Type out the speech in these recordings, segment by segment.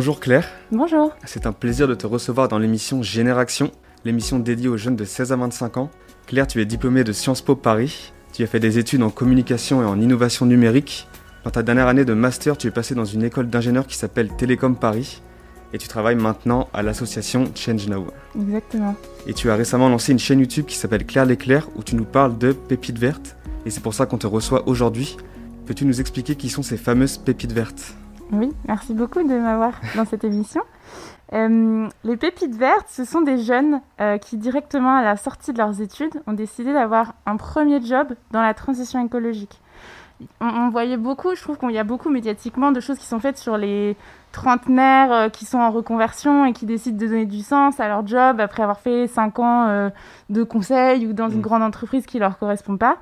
Bonjour Claire. Bonjour. C'est un plaisir de te recevoir dans l'émission Génération, l'émission dédiée aux jeunes de 16 à 25 ans. Claire, tu es diplômée de Sciences Po Paris. Tu as fait des études en communication et en innovation numérique. Dans ta dernière année de master, tu es passée dans une école d'ingénieurs qui s'appelle Télécom Paris. Et tu travailles maintenant à l'association Change Now. Exactement. Et tu as récemment lancé une chaîne YouTube qui s'appelle Claire l'Éclair, où tu nous parles de pépites vertes. Et c'est pour ça qu'on te reçoit aujourd'hui. Peux-tu nous expliquer qui sont ces fameuses pépites vertes ? Oui, merci beaucoup de m'avoir dans cette émission. Les pépites vertes, ce sont des jeunes qui, directement à la sortie de leurs études, ont décidé d'avoir un premier job dans la transition écologique. On voyait beaucoup, je trouve qu'il y a beaucoup médiatiquement de choses qui sont faites sur les trentenaires qui sont en reconversion et qui décident de donner du sens à leur job après avoir fait 5 ans de conseil ou dans une grande entreprise qui ne leur correspond pas.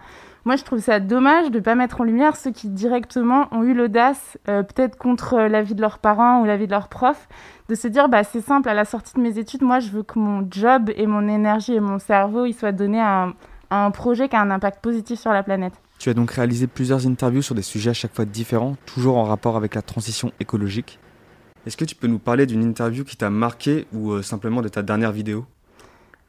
Moi, je trouve ça dommage de ne pas mettre en lumière ceux qui directement ont eu l'audace, peut-être contre l'avis de leurs parents ou l'avis de leurs profs, de se dire c'est simple, à la sortie de mes études, moi, je veux que mon job et mon énergie et mon cerveau ils soient donnés à un projet qui a un impact positif sur la planète. Tu as donc réalisé plusieurs interviews sur des sujets à chaque fois différents, toujours en rapport avec la transition écologique. Est-ce que tu peux nous parler d'une interview qui t'a marqué ou simplement de ta dernière vidéo ?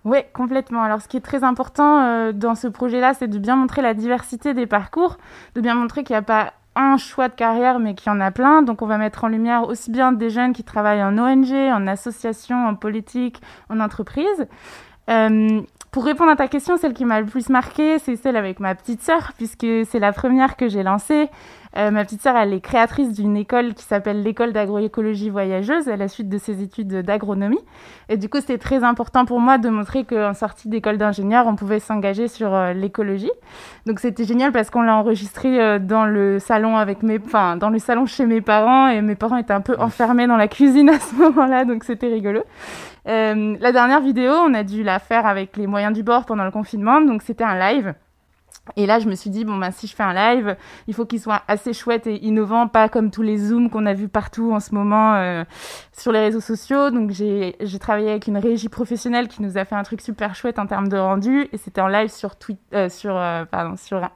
Oui, complètement. Alors, ce qui est très important dans ce projet-là, c'est de bien montrer la diversité des parcours, de bien montrer qu'il n'y a pas un choix de carrière, mais qu'il y en a plein. Donc, on va mettre en lumière aussi bien des jeunes qui travaillent en ONG, en association, en politique, en entreprise. Pour répondre à ta question, celle qui m'a le plus marquée, c'est celle avec ma petite sœur, puisque c'est la première que j'ai lancée. Ma petite sœur, elle est créatrice d'une école qui s'appelle l'école d'agroécologie voyageuse à la suite de ses études d'agronomie. Et du coup, c'était très important pour moi de montrer qu'en sortie d'école d'ingénieur, on pouvait s'engager sur l'écologie. Donc, c'était génial parce qu'on l'a enregistré dans le salon dans le salon chez mes parents, et mes parents étaient un peu enfermés dans la cuisine à ce moment-là, donc c'était rigolo. La dernière vidéo, on a dû la faire avec les moyens du bord pendant le confinement, donc c'était un live. Et là, je me suis dit, si je fais un live, il faut qu'il soit assez chouette et innovant, pas comme tous les Zooms qu'on a vus partout en ce moment sur les réseaux sociaux. Donc, j'ai travaillé avec une régie professionnelle qui nous a fait un truc super chouette en termes de rendu. Et c'était en live sur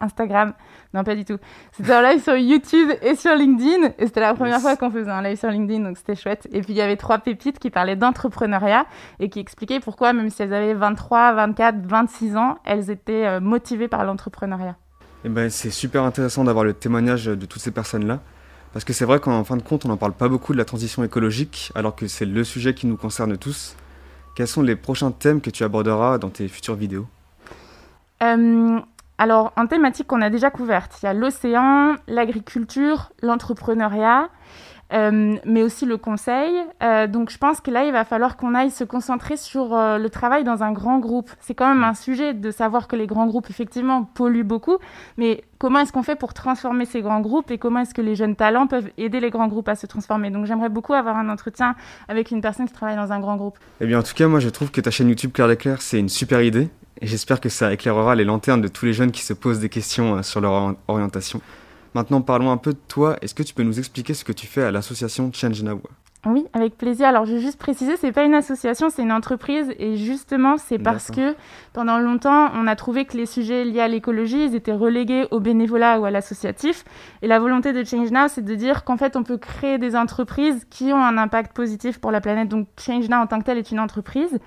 Instagram. Non, pas du tout. C'était en live sur YouTube et sur LinkedIn. Et c'était la première fois qu'on faisait un live sur LinkedIn, donc c'était chouette. Et puis, il y avait 3 pépites qui parlaient d'entrepreneuriat et qui expliquaient pourquoi, même si elles avaient 23, 24, 26 ans, elles étaient motivées par l'entrepreneuriat. C'est super intéressant d'avoir le témoignage de toutes ces personnes-là. Parce que c'est vrai qu'en fin de compte, on n'en parle pas beaucoup de la transition écologique, alors que c'est le sujet qui nous concerne tous. Quels sont les prochains thèmes que tu aborderas dans tes futures vidéos ? Alors, en thématique qu'on a déjà couverte, il y a l'océan, l'agriculture, l'entrepreneuriat, mais aussi le conseil. Donc, je pense que là, il va falloir qu'on aille se concentrer sur le travail dans un grand groupe. C'est quand même un sujet de savoir que les grands groupes, effectivement, polluent beaucoup, mais comment est-ce qu'on fait pour transformer ces grands groupes et comment est-ce que les jeunes talents peuvent aider les grands groupes à se transformer ? Donc, j'aimerais beaucoup avoir un entretien avec une personne qui travaille dans un grand groupe. Eh bien, en tout cas, moi, je trouve que ta chaîne YouTube Claire l'Éclair, c'est une super idée. Et j'espère que ça éclairera les lanternes de tous les jeunes qui se posent des questions sur leur orientation. Maintenant, parlons un peu de toi. Est-ce que tu peux nous expliquer ce que tu fais à l'association Change Now ? Oui, avec plaisir. Alors, je vais juste préciser, c'est pas une association, c'est une entreprise. Et justement, c'est parce que pendant longtemps, on a trouvé que les sujets liés à l'écologie, ils étaient relégués au bénévolat ou à l'associatif. Et la volonté de Change Now, c'est de dire qu'en fait, on peut créer des entreprises qui ont un impact positif pour la planète. Donc, Change Now en tant que telle est une entreprise.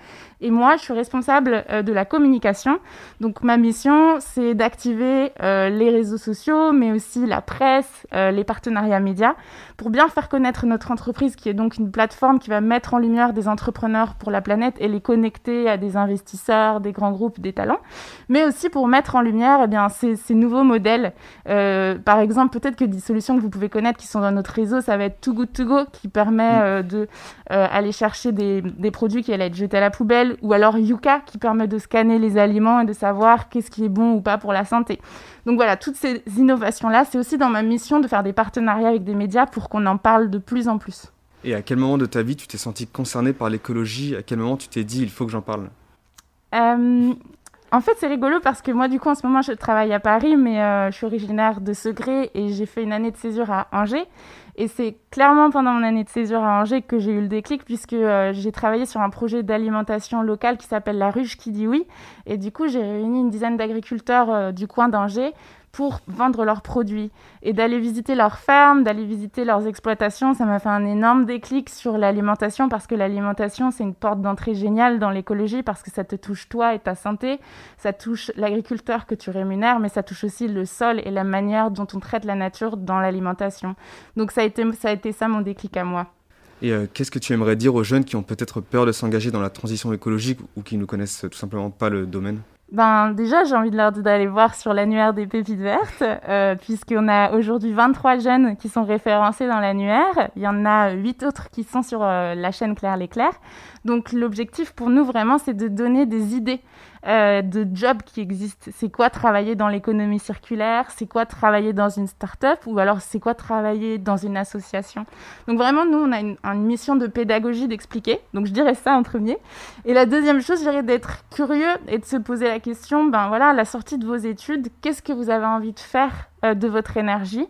Et moi, je suis responsable de la communication. Donc, ma mission, c'est d'activer les réseaux sociaux, mais aussi la presse, les partenariats médias, pour bien faire connaître notre entreprise, qui est donc une plateforme qui va mettre en lumière des entrepreneurs pour la planète et les connecter à des investisseurs, des grands groupes, des talents, mais aussi pour mettre en lumière ces nouveaux modèles. Par exemple, peut-être que des solutions que vous pouvez connaître qui sont dans notre réseau, ça va être Too Good To Go, qui permet d'aller chercher des produits qui allaient être jetés à la poubelle, ou alors Yuka, qui permet de scanner les aliments et de savoir qu'est-ce qui est bon ou pas pour la santé. Donc voilà, toutes ces innovations-là, c'est aussi dans ma mission de faire des partenariats avec des médias pour qu'on en parle de plus en plus. Et à quel moment de ta vie tu t'es sentie concernée par l'écologie ? À quel moment tu t'es dit « il faut que j'en parle » ? En fait, c'est rigolo parce que moi, du coup, en ce moment, je travaille à Paris, mais je suis originaire de Segré et j'ai fait une année de césure à Angers. Et c'est clairement pendant mon année de césure à Angers que j'ai eu le déclic, puisque j'ai travaillé sur un projet d'alimentation locale qui s'appelle La Ruche qui dit oui. Et du coup, j'ai réuni une dizaine d'agriculteurs du coin d'Angers pour vendre leurs produits et d'aller visiter leurs fermes, d'aller visiter leurs exploitations. Ça m'a fait un énorme déclic sur l'alimentation parce que l'alimentation, c'est une porte d'entrée géniale dans l'écologie parce que ça te touche toi et ta santé, ça touche l'agriculteur que tu rémunères, mais ça touche aussi le sol et la manière dont on traite la nature dans l'alimentation. Donc ça a été ça mon déclic à moi. Et qu'est-ce que tu aimerais dire aux jeunes qui ont peut-être peur de s'engager dans la transition écologique ou qui ne connaissent tout simplement pas le domaine ? Déjà, j'ai envie de leur dire d'aller voir sur l'annuaire des Pépites Vertes, puisqu'on a aujourd'hui 23 jeunes qui sont référencés dans l'annuaire. Il y en a 8 autres qui sont sur la chaîne Claire l'Éclair. Donc, l'objectif pour nous, vraiment, c'est de donner des idées de jobs qui existent. C'est quoi travailler dans l'économie circulaire? C'est quoi travailler dans une start-up? Ou alors, c'est quoi travailler dans une association? Donc, vraiment, nous, on a une mission de pédagogie d'expliquer. Donc, je dirais ça en premier. Et la deuxième chose, je dirais d'être curieux et de se poser la question, à la sortie de vos études, qu'est-ce que vous avez envie de faire de votre énergie?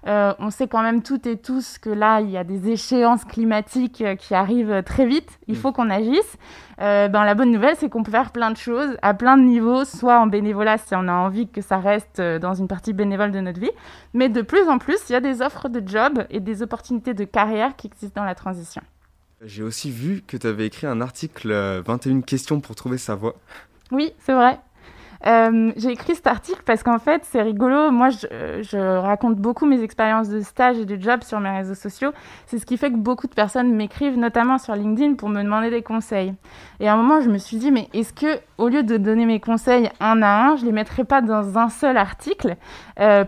On sait quand même toutes et tous que là, il y a des échéances climatiques qui arrivent très vite. Il faut qu'on agisse. La bonne nouvelle, c'est qu'on peut faire plein de choses à plein de niveaux, soit en bénévolat si on a envie que ça reste dans une partie bénévole de notre vie, mais de plus en plus, il y a des offres de job et des opportunités de carrière qui existent dans la transition. J'ai aussi vu que tu avais écrit un article 21 questions pour trouver sa voie. Oui, c'est vrai. J'ai écrit cet article parce qu'en fait, c'est rigolo. Moi, je raconte beaucoup mes expériences de stage et de job sur mes réseaux sociaux. C'est ce qui fait que beaucoup de personnes m'écrivent, notamment sur LinkedIn, pour me demander des conseils. Et à un moment, je me suis dit, mais est-ce que, au lieu de donner mes conseils un à un, je les mettrais pas dans un seul article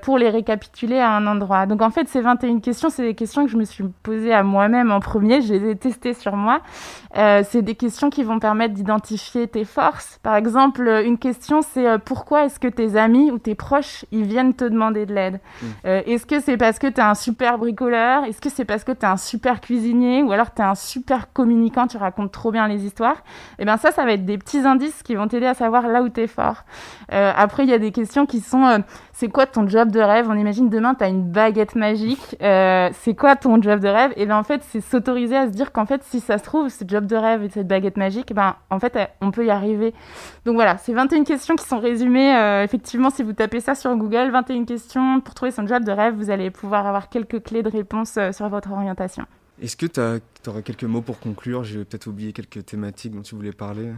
pour les récapituler à un endroit? Donc en fait, ces 21 questions, c'est des questions que je me suis posées à moi-même en premier. Je les ai testées sur moi. C'est des questions qui vont permettre d'identifier tes forces. Par exemple, une question, c'est pourquoi est-ce que tes amis ou tes proches, ils viennent te demander de l'aide? Est-ce que c'est parce que tu es un super bricoleur? Est-ce que c'est parce que tu es un super cuisinier? Ou alors tu es un super communicant, tu racontes trop bien les histoires? Et bien ça va être des petits indices qui vont t'aider à savoir là où tu es fort. Après, il y a des questions qui sont c'est quoi ton job de rêve? On imagine demain, tu as une baguette magique. C'est quoi ton job de rêve? Et bien en fait, c'est s'autoriser à se dire qu'en fait, si ça se trouve, ce job de rêve et cette baguette magique, en fait, on peut y arriver. Donc voilà, c'est 21 questions qui sont résumées. Effectivement, si vous tapez ça sur Google, 21 questions pour trouver son job de rêve, vous allez pouvoir avoir quelques clés de réponse sur votre orientation. Est-ce que tu aurais quelques mots pour conclure? J'ai peut-être oublié quelques thématiques dont tu voulais parler.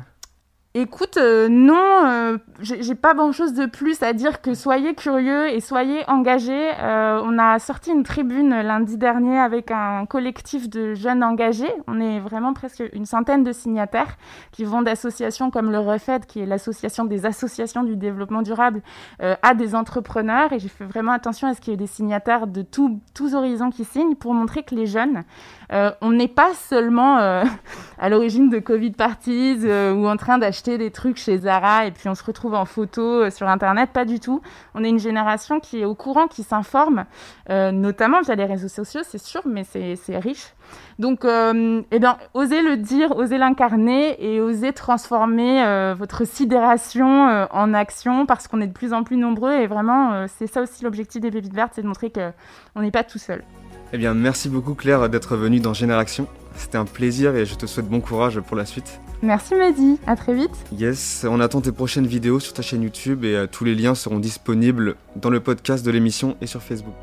Écoute, non, j'ai pas grand-chose de plus à dire que soyez curieux et soyez engagés. On a sorti une tribune lundi dernier avec un collectif de jeunes engagés. On est vraiment presque une centaine de signataires qui vont d'associations comme le REFED, qui est l'association des associations du développement durable, à des entrepreneurs. Et j'ai fait vraiment attention à ce qu'il y ait des signataires de tous horizons qui signent pour montrer que les jeunes, on n'est pas seulement à l'origine de Covid Parties ou en train d'acheter des trucs chez Zara et puis on se retrouve en photo sur Internet, pas du tout. On est une génération qui est au courant, qui s'informe, notamment via les réseaux sociaux, c'est sûr, mais c'est riche. Donc, osez le dire, osez l'incarner et osez transformer votre sidération en action parce qu'on est de plus en plus nombreux et vraiment, c'est ça aussi l'objectif des Pépites Vertes, c'est de montrer qu'on n'est pas tout seul. Eh bien, merci beaucoup Claire d'être venue dans Génération. C'était un plaisir et je te souhaite bon courage pour la suite. Merci Mehdi, à très vite. Yes, on attend tes prochaines vidéos sur ta chaîne YouTube et tous les liens seront disponibles dans le podcast de l'émission et sur Facebook.